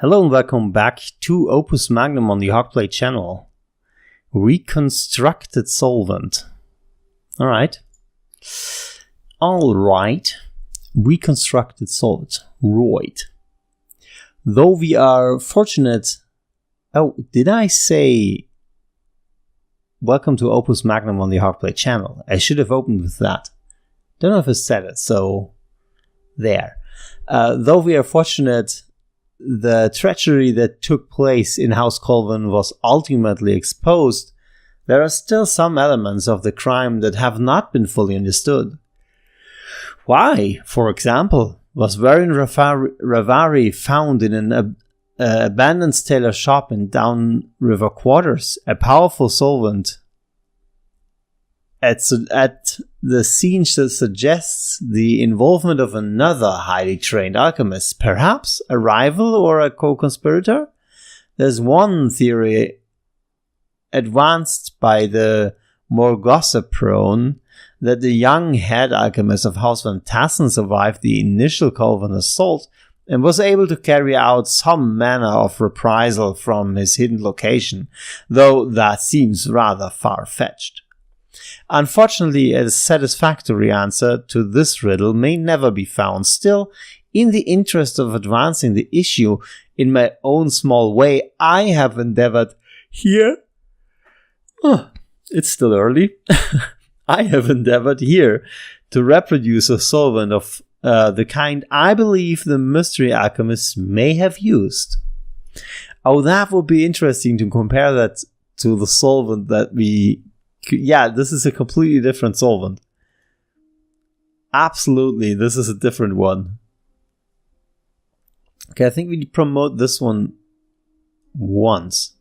Hello and welcome back to Opus Magnum on the HogPlay channel. Reconstructed solvent. Alright. Reconstructed solvent. Right. Though we are fortunate... Oh, did I say... Welcome to Opus Magnum on the HogPlay channel? I should have opened with that. Don't know if I said it, so... There. Though we are fortunate... The treachery that took place in House Colvin was ultimately exposed, there are still some elements of the crime that have not been fully understood. Why, for example, was Varian Ravari found in an abandoned tailor shop in Downriver Quarters, a powerful solvent at the scene that suggests the involvement of another highly trained alchemist, perhaps a rival or a co-conspirator? There's one theory advanced by the more gossip-prone that the young head alchemist of House Van Tassen survived the initial Colvin assault and was able to carry out some manner of reprisal from his hidden location, though that seems rather far-fetched. Unfortunately, a satisfactory answer to this riddle may never be found. Still, in the interest of advancing the issue in my own small way, I have endeavored here... it's still early. I have endeavored here to reproduce a solvent of the kind I believe the mystery alchemists may have used. Oh, that would be interesting to compare that to the solvent that we... Yeah, this is a completely different solvent. Absolutely, this is a different one. Okay, I think we promote this one once.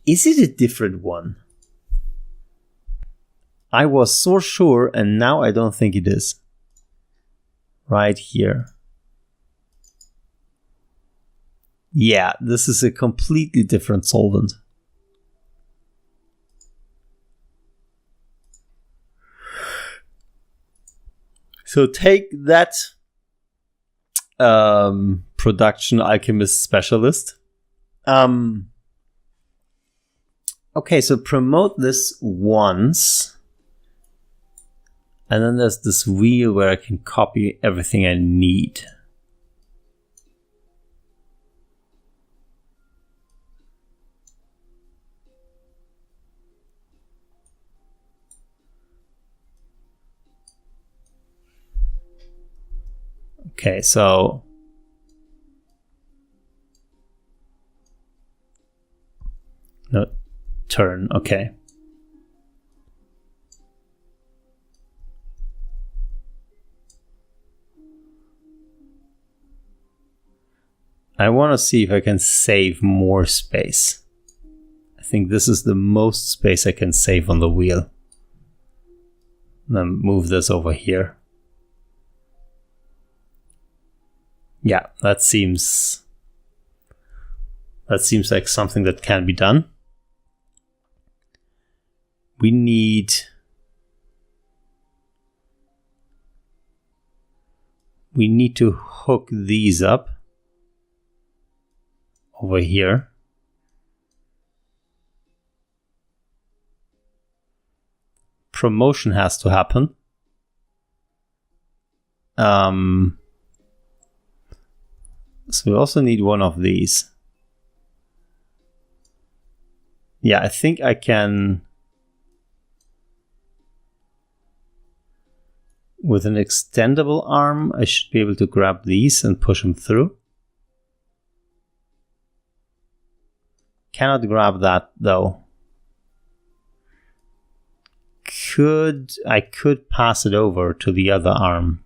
Is it a different one? I was so sure, and now I don't think it is. Right here. Yeah, this is a completely different solvent. So take that production alchemist specialist. Okay, so promote this once. And then there's this wheel where I can copy everything I need. Okay, so no turn, okay. I want to see if I can save more space. I think this is the most space I can save on the wheel. Then move this over here. Yeah, that seems like something that can be done. We need to hook these up over here. Promotion has to happen. So we also need one of these. Yeah, I think I can... With an extendable arm, I should be able to grab these and push them through. Cannot grab that, though. I could pass it over to the other arm.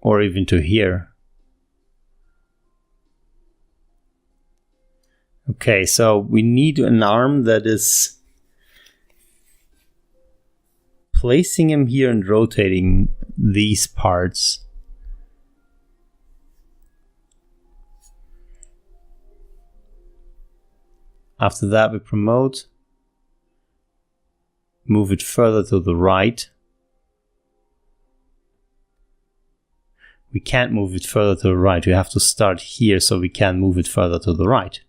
Or even to here. Okay, so we need an arm that is placing him here and rotating these parts. After that, we promote, move it further to the right. we can't move it further to the right. We have to start here so we can move it further to the right.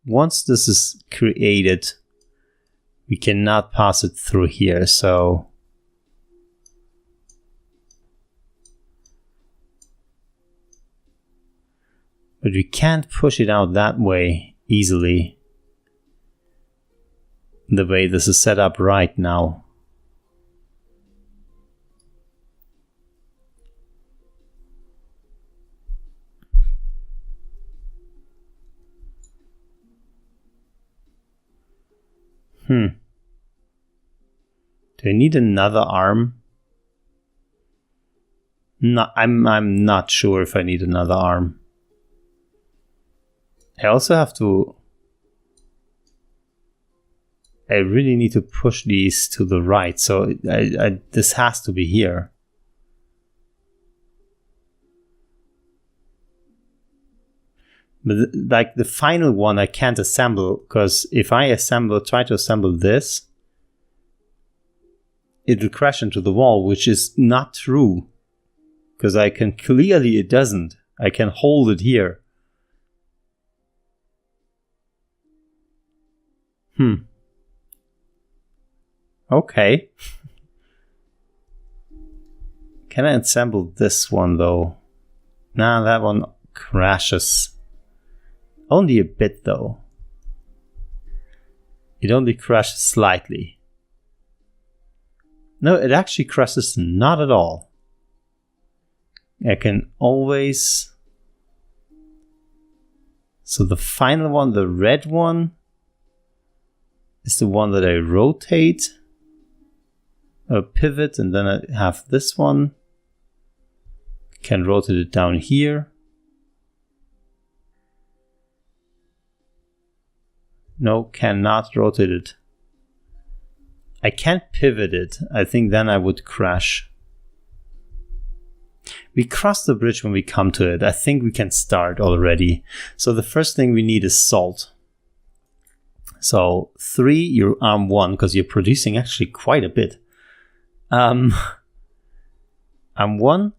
Once this is created, we cannot pass it through here, so but we can't push it out that way easily, the way this is set up right now. Do I need another arm? No, I'm not sure if I need another arm. I also have to... I really need to push these to the right, so this has to be here. But like the final one I can't assemble, because if I try to assemble this, it will crash into the wall, which is not true. Because I can clearly, it doesn't. I can hold it here. Okay. Can I assemble this one though? Nah, that one crashes. Only a bit though. It only crashes slightly. No, it actually crashes not at all. I can always... So the final one, the red one, is the one that I rotate. A pivot, and then I have this one. Can rotate it down here. No, cannot rotate it. I can't pivot it. I think then I would crash. We cross the bridge when we come to it. I think we can start already. So the first thing we need is salt. So 3, you're arm 1, because you're producing actually quite a bit. Arm 1,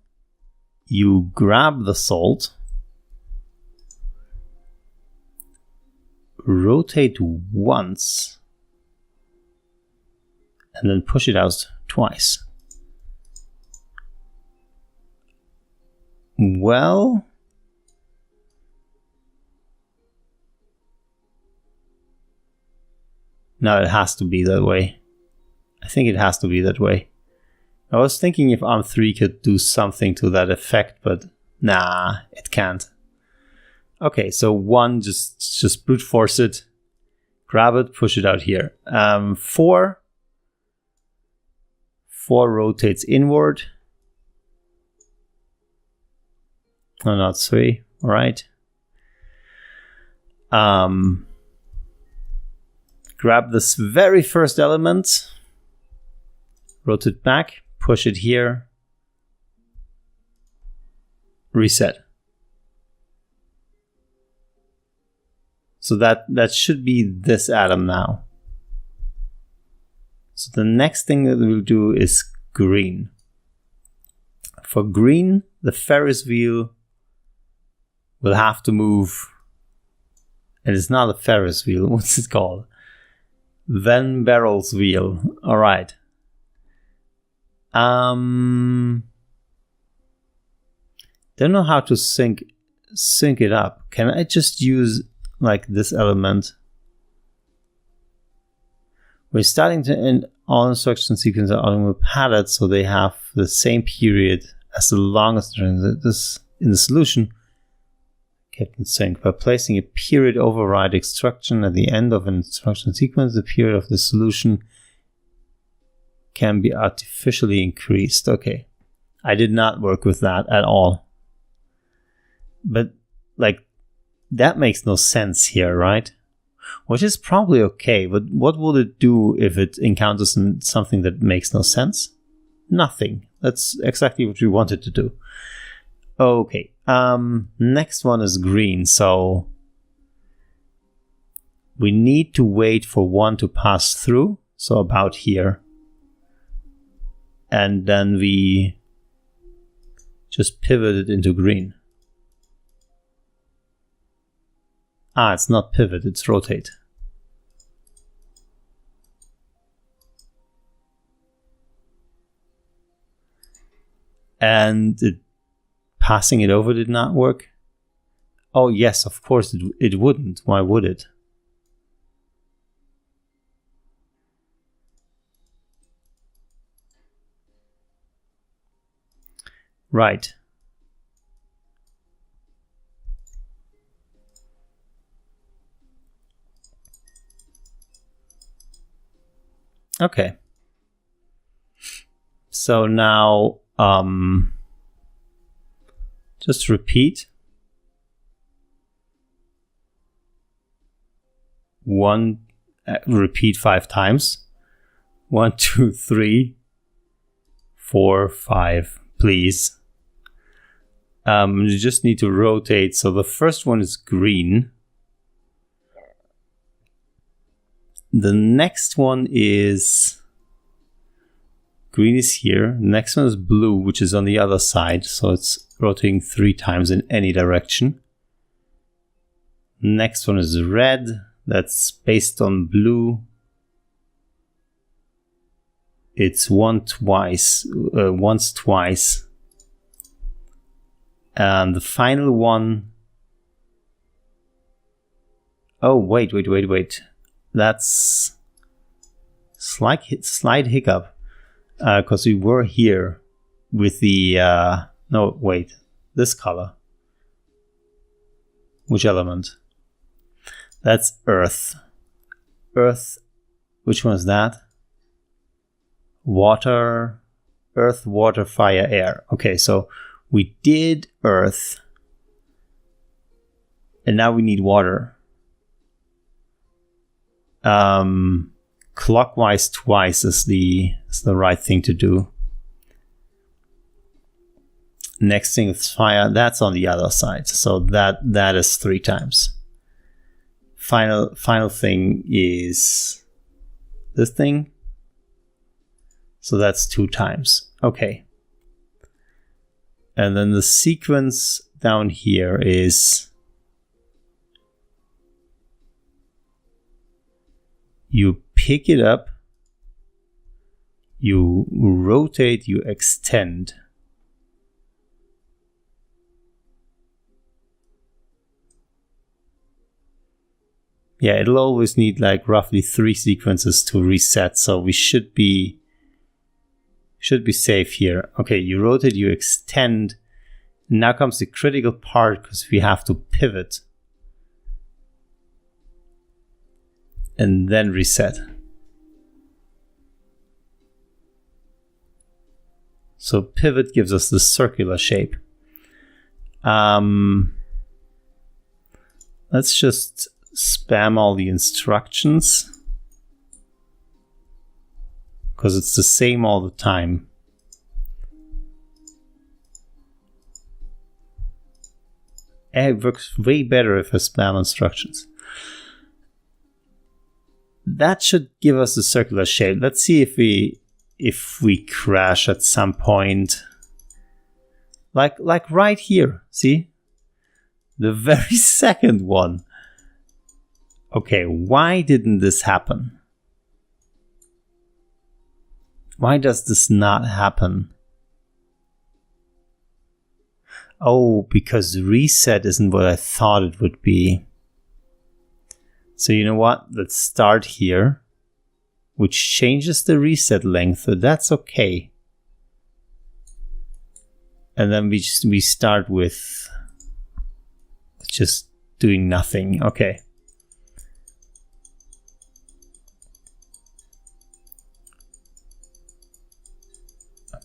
you grab the salt. Rotate once. And then push it out twice. Well, no, it has to be that way. I think it has to be that way. I was thinking if arm 3 could do something to that effect, but nah, it can't. Okay, so 1, just brute force it, grab it, push it out here. 4 rotates inward. No, not 3. All right. Grab this very first element, rotate back, push it here, reset. So that should be this atom now. So the next thing that we'll do is green. For green, the Ferris wheel will have to move. And it's not a Ferris wheel. What's it called? Van Barrel's wheel. All right. Don't know how to sync it up. Can I just use like this element? We're starting to end all instruction sequences are automatically padded, so they have the same period as the longest this in the solution. Kept in sync. By placing a period override instruction at the end of an instruction sequence, the period of the solution can be artificially increased. Okay. I did not work with that at all. But like, that makes no sense here, right? Which is probably okay, but what will it do if it encounters something that makes no sense? Nothing. That's exactly what we wanted to do. Okay, next one is green, so we need to wait for 1 to pass through, so about here. and then we just pivot it into green. Ah, it's not pivot, it's rotate. And passing it over did not work. Oh yes, of course it wouldn't. Why would it? Right. Okay. So now just repeat. Repeat 5 times. 1, 2, 3, 4, 5, please. You just need to rotate. So the first one is green. The next one is green is here. The next one is blue, which is on the other side. So it's rotating 3 times in any direction. Next one is red. That's based on blue. It's once, twice. And the final one. Oh, wait. That's slight hiccup. Because we were here with the... no, wait. This color. Which element? That's earth. Earth. Which one is that? Water. Earth, water, fire, air. Okay, so we did earth. And now we need water. Clockwise twice is the right thing to do. Next thing is fire. That's on the other side. So that is 3 times. Final thing is this thing. So that's 2 times. Okay. And then the sequence down here is you pick it up, you rotate, you extend. Yeah, it'll always need like roughly 3 sequences to reset, so we should be safe here. Okay, you rotate, you extend. Now comes the critical part because we have to pivot. And then reset. So pivot gives us the circular shape. Let's just spam all the instructions. Because it's the same all the time. It works way better if I spam instructions. That should give us a circular shape. Let's see if we crash at some point. Like right here, see? The very second one. Okay, why didn't this happen? Why does this not happen? Oh, because reset isn't what I thought it would be. So you know what? Let's start here, which changes the reset length, so that's okay. And then we start with just doing nothing. Okay.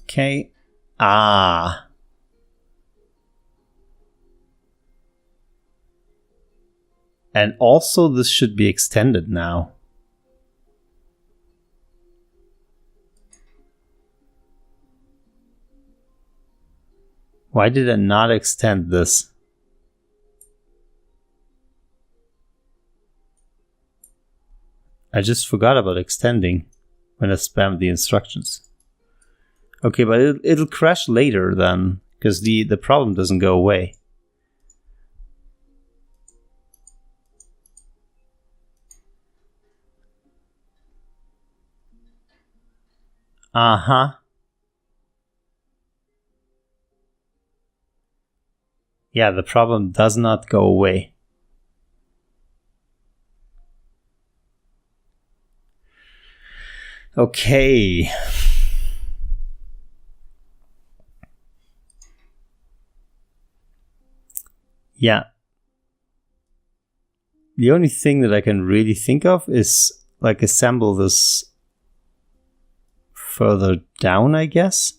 Okay. Ah. And also this should be extended now. Why did I not extend this? I just forgot about extending when I spammed the instructions. Okay, but it'll crash later then, because the problem doesn't go away. Uh-huh. Yeah, the problem does not go away. Okay. Yeah. The only thing that I can really think of is like assemble this further down, I guess.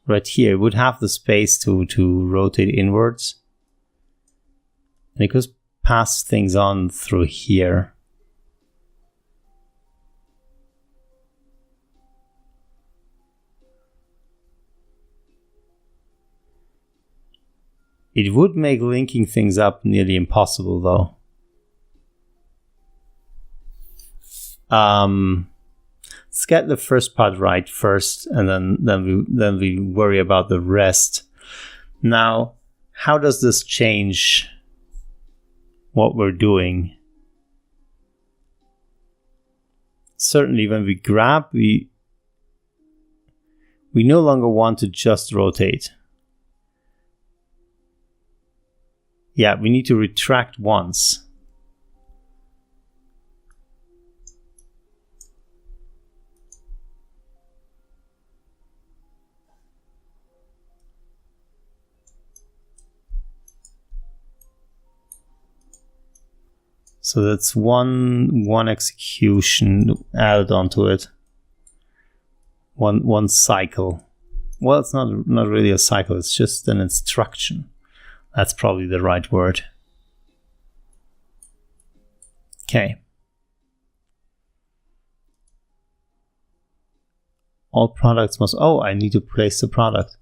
Right here, it would have the space to rotate inwards. And it could pass things on through here. It would make linking things up nearly impossible, though. Let's get the first part right first, and then we worry about the rest. Now, how does this change what we're doing? Certainly, when we grab, we no longer want to just rotate. Yeah, we need to retract once. So that's one execution added onto it. One cycle. Well, it's not really a cycle, it's just an instruction. That's probably the right word. Okay. All products must... Oh, I need to place the product.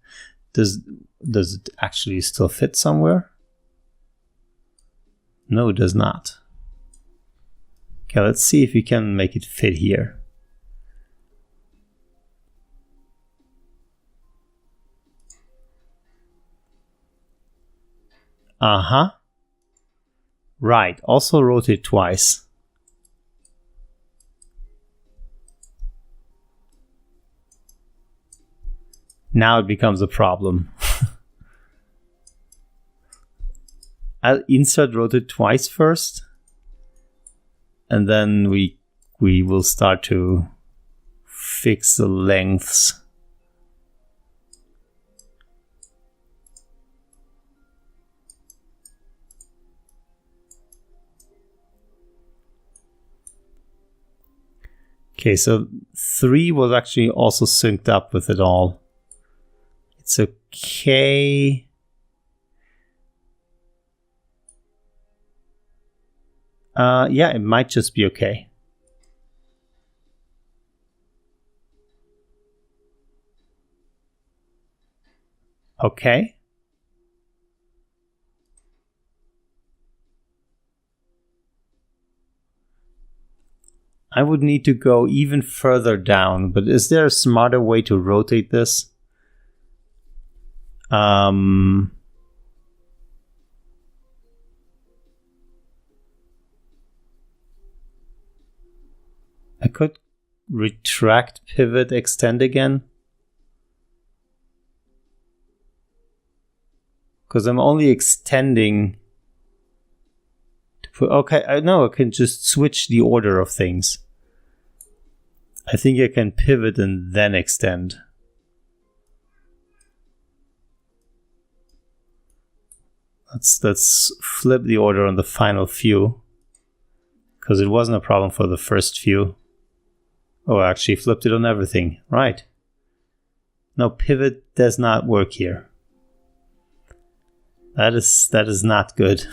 Does it actually still fit somewhere? No, it does not. Okay, let's see if we can make it fit here. Uh-huh. Right, also rotate twice. Now it becomes a problem. I'll insert rotate twice first, and then we will start to fix the lengths. Okay, so 3 was actually also synced up with it all. It's okay. Yeah, it might just be okay. Okay. I would need to go even further down, but is there a smarter way to rotate this? I could retract, pivot, extend again. Because I'm only extending to put... Okay, I know I can just switch the order of things. I think I can pivot and then extend. Let's flip the order on the final few, because it wasn't a problem for the first few. Oh, I actually flipped it on everything. Right. No, pivot does not work here. That is not good.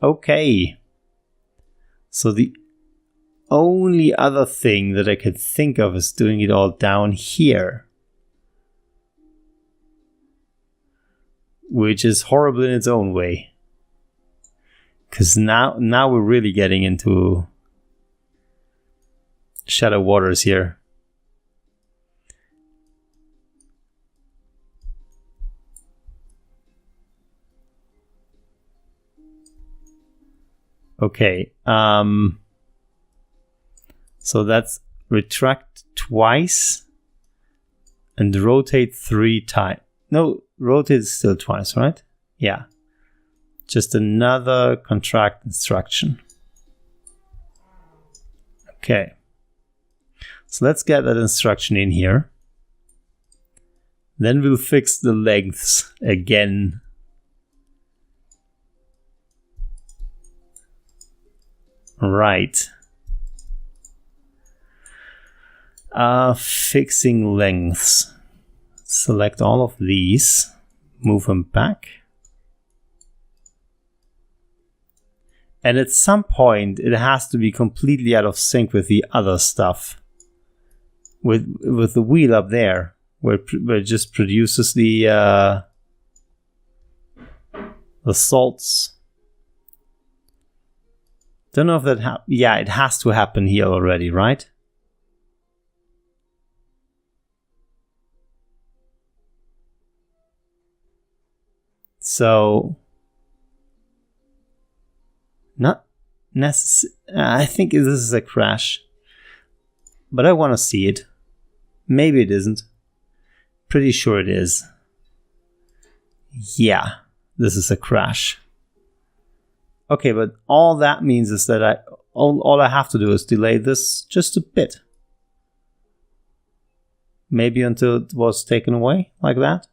Okay. So the only other thing that I could think of is doing it all down here, which is horrible in its own way. Because now we're really getting into shadow waters here. Okay, so that's retract twice and rotate 3 times. No, rotate still twice, right? Yeah. Just another contract instruction. Okay. So let's get that instruction in here. Then we'll fix the lengths again. Right. Fixing lengths. Select all of these. Move them back. And at some point, it has to be completely out of sync with the other stuff. With the wheel up there, where it just produces the salts. Don't know if that yeah, it has to happen here already, right? So not necessary. I think this is a crash, but I want to see it. Maybe it isn't. Pretty sure it is. Yeah, this is a crash. Okay, but all that means is that all I have to do is delay this just a bit. Maybe until it was taken away, like that.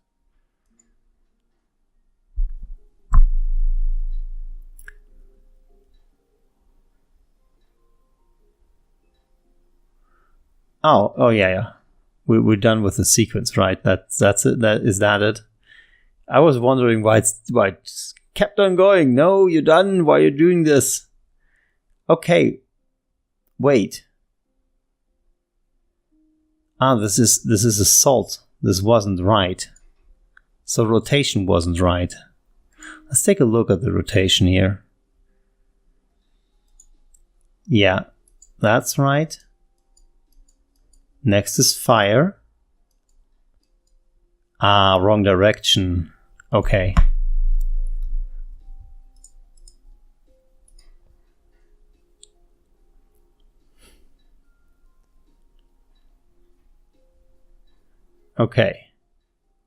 Oh yeah. We're done with the sequence, right? That's it. Is that it? I was wondering why it kept on going. No, you're done. Why are you doing this? Okay. Wait. This is a salt. This wasn't right. So rotation wasn't right. Let's take a look at the rotation here. Yeah, that's right. Next is fire. Wrong direction. Okay. Okay.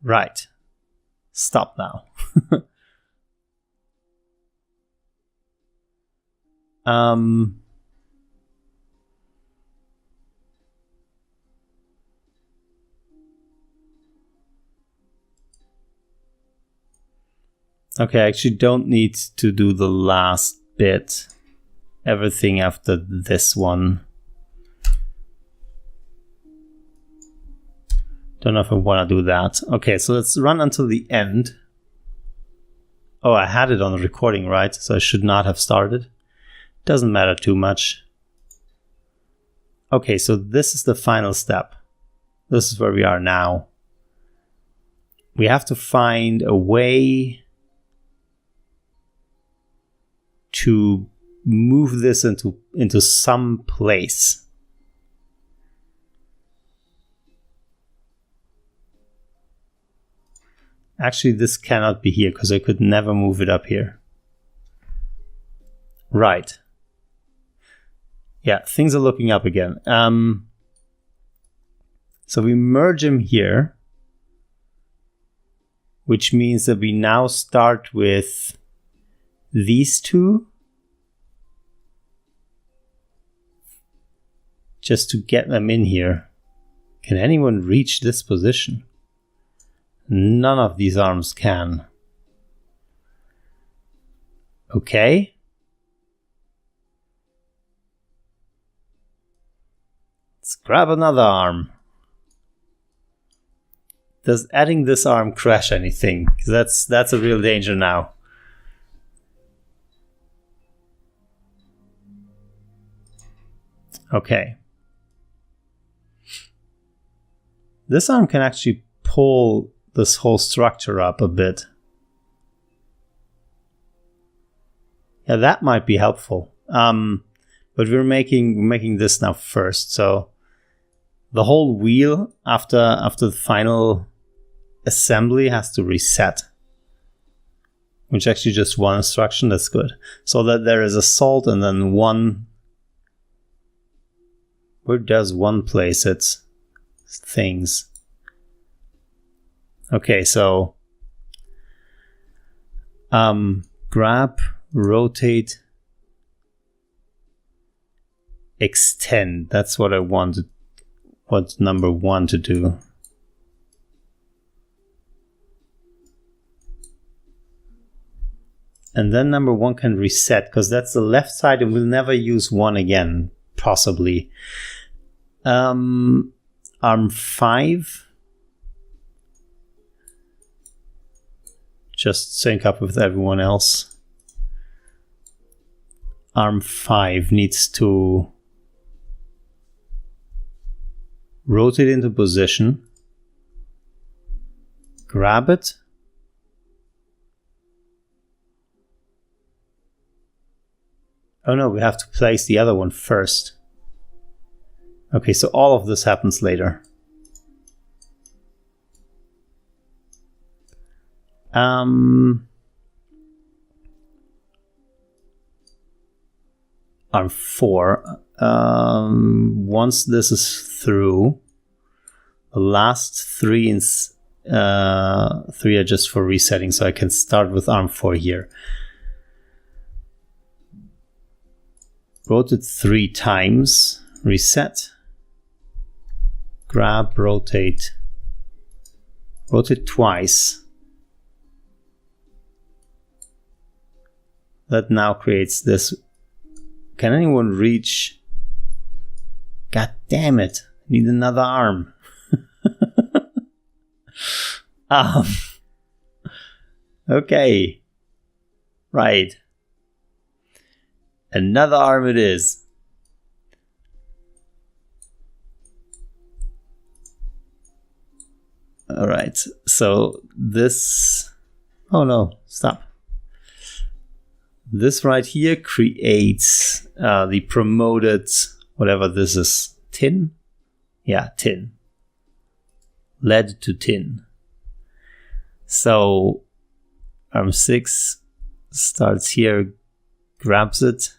Right. Stop now. Okay, I actually don't need to do the last bit. Everything after this one. Don't know if I want to do that. Okay, so let's run until the end. Oh, I had it on the recording, right? So I should not have started. Doesn't matter too much. Okay, so this is the final step. This is where we are now. We have to find a way to move this into some place. Actually, this cannot be here because I could never move it up here. Right. Yeah, things are looking up again. So we merge them here, which means that we now start with these two, just to get them in here. Can anyone reach this position? None of these arms can. Okay. Let's grab another arm. Does adding this arm crash anything? 'Cause that's a real danger now. Okay. This arm can actually pull this whole structure up a bit. Yeah, that might be helpful. But we're making this now first. So the whole wheel after the final assembly has to reset. Which actually just one instruction, that's good. So that there is a salt and then one. Where does one place its things? Okay, so grab, rotate, extend. That's what I wanted. What's number 1 to do? And then number 1 can reset, because that's the left side and we'll never use 1 again, possibly. Arm 5. Just sync up with everyone else. Arm 5 needs to rotate into position, grab it, oh no, we have to place the other one first. Okay, so all of this happens later. Arm 4. Once this is through, the last 3 are just for resetting, so I can start with arm 4 here. Rotate 3 times, reset, grab, rotate twice. That now creates this. Can anyone reach? God damn it, need another arm. Okay, right. Another arm it is. All right, so this, oh no, stop. This right here creates the promoted, whatever this is, tin? Yeah, tin. Lead to tin. So arm 6 starts here, grabs it,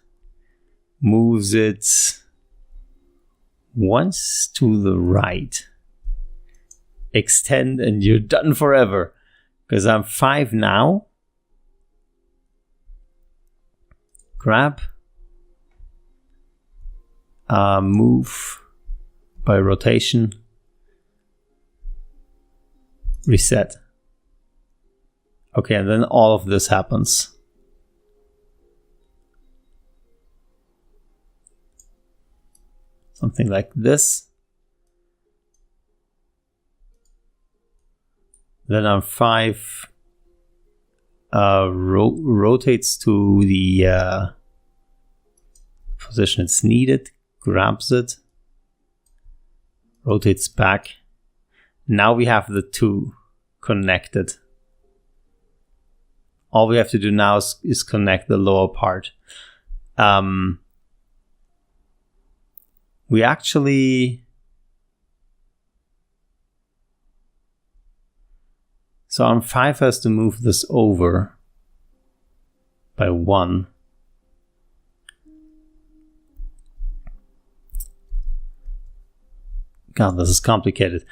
moves it once to the right, extend, and you're done forever. Because I'm 5 now. Grab, move by rotation, reset. Okay, and then all of this happens. Something like this. Then arm 5 rotates to the position it's needed, grabs it, rotates back. Now we have the 2 connected. All we have to do now is connect the lower part. We actually... So arm 5 has to move this over by 1. God, this is complicated.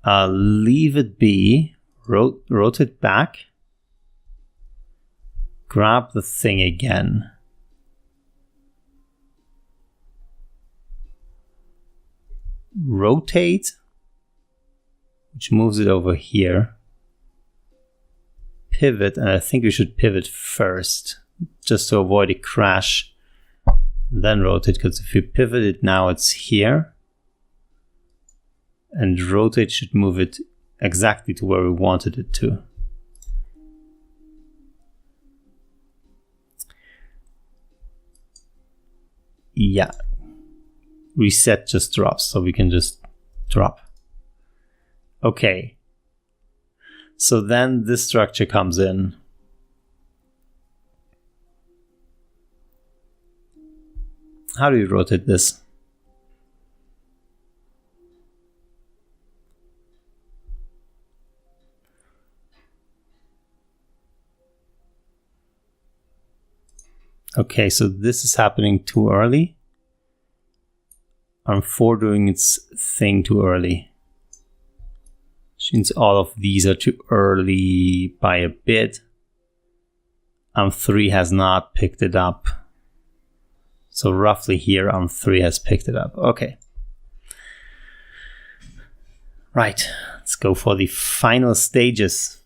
Leave it be, rotate back, grab the thing again. Rotate, which moves it over here. Pivot, and I think we should pivot first, just to avoid a crash. Then rotate, because if you pivot it now, it's here. And rotate should move it exactly to where we wanted it to. Yeah. Reset just drops, so we can just drop. Okay. So then this structure comes in. How do you rotate this? Okay, so this is happening too early. Arm 4 doing its thing too early. Since all of these are too early by a bit. Arm 3 has not picked it up. So roughly here, Arm 3 has picked it up. Okay. Right, let's go for the final stages.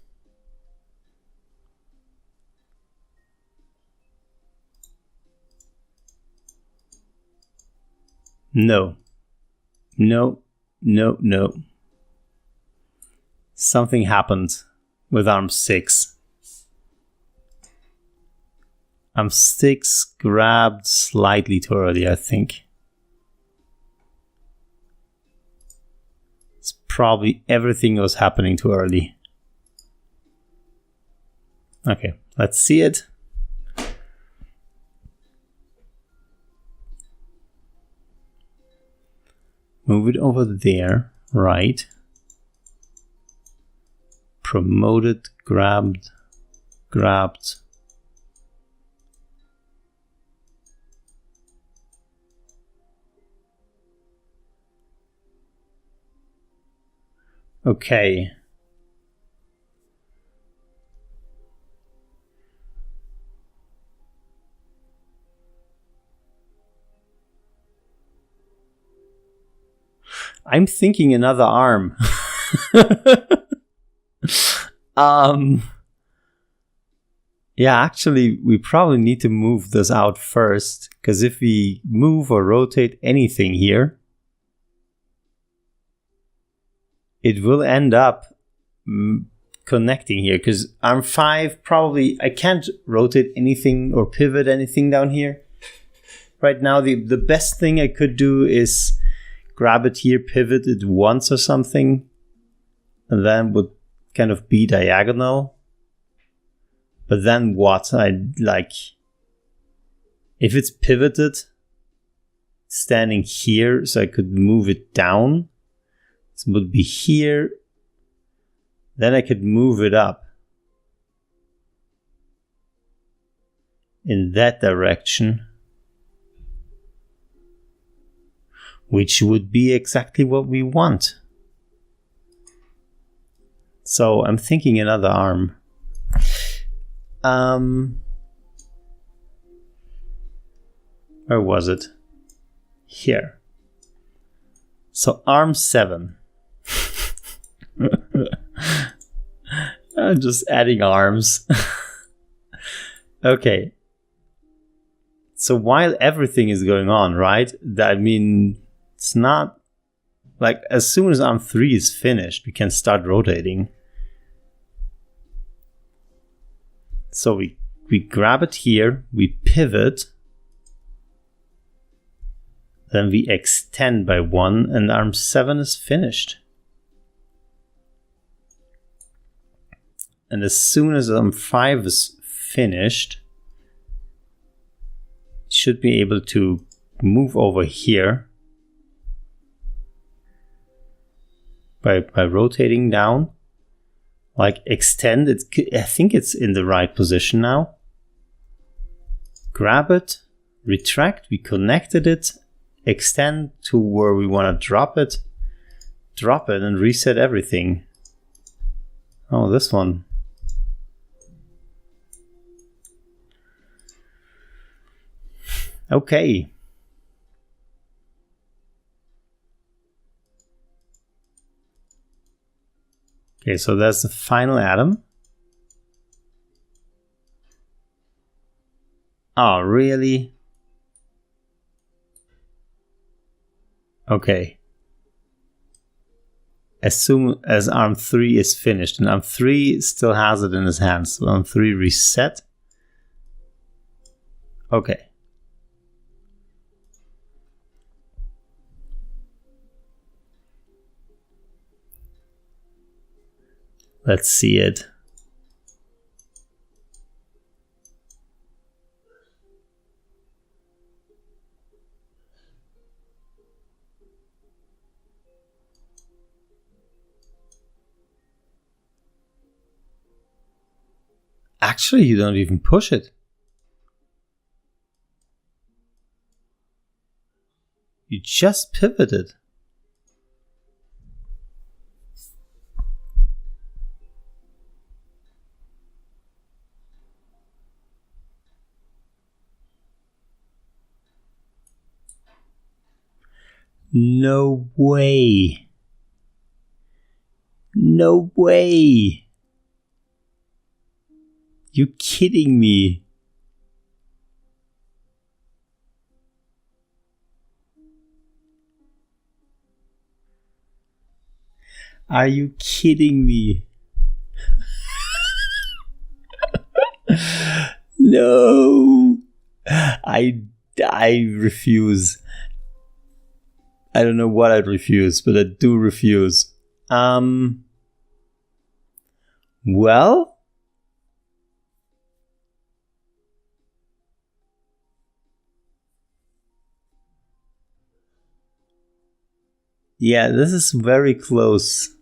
No. No, no, no. Something happened with Arm 6. Arm 6 grabbed slightly too early, I think. It's probably everything was happening too early. Okay, let's see it. Move it over there, right. Promoted, grabbed. Okay. I'm thinking another arm. Yeah, actually, we probably need to move this out first, because if we move or rotate anything here, it will end up connecting here, because Arm 5 probably, I can't rotate anything or pivot anything down here. Right now, the best thing I could do is grab it here, pivot it once or something, and then would kind of be diagonal. But then what? I'd like, if it's pivoted, standing here, so I could move it down. This would be here. Then I could move it up in that direction, which would be exactly what we want. So I'm thinking another arm. Where was it? Here. So Arm 7. I'm just adding arms. Okay. So while everything is going on, right? I mean, it's not like as soon as Arm 3 is finished, we can start rotating. So we grab it here, we pivot, then we extend by 1, and Arm 7 is finished. And as soon as Arm 5 is finished, it should be able to move over here by rotating down. Like extend it, I think it's in the right position now. Grab it, retract, we connected it, extend to where we want to drop it, and reset everything. Oh, this one. Okay. Okay, so that's the final atom. Oh, really? Okay. As soon as Arm 3 is finished, and Arm 3 still has it in his hands, so Arm 3 reset. Okay. Let's see it. Actually, you don't even push it. You just pivoted. No way. No way. You kidding me? Are you kidding me? No. I refuse. I don't know what I'd refuse, but I do refuse. Well, yeah, this is very close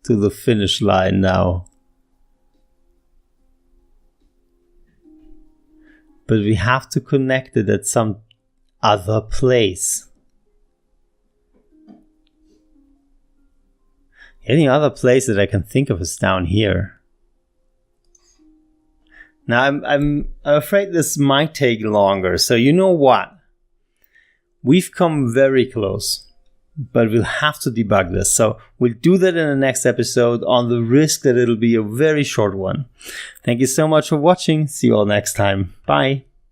to the finish line now. But we have to connect it at some other place. The only other place that I can think of is down here. Now I'm afraid this might take longer. So you know what? We've come very close, but we'll have to debug this. So we'll do that in the next episode on the risk that it'll be a very short one. Thank you so much for watching. See you all next time. Bye.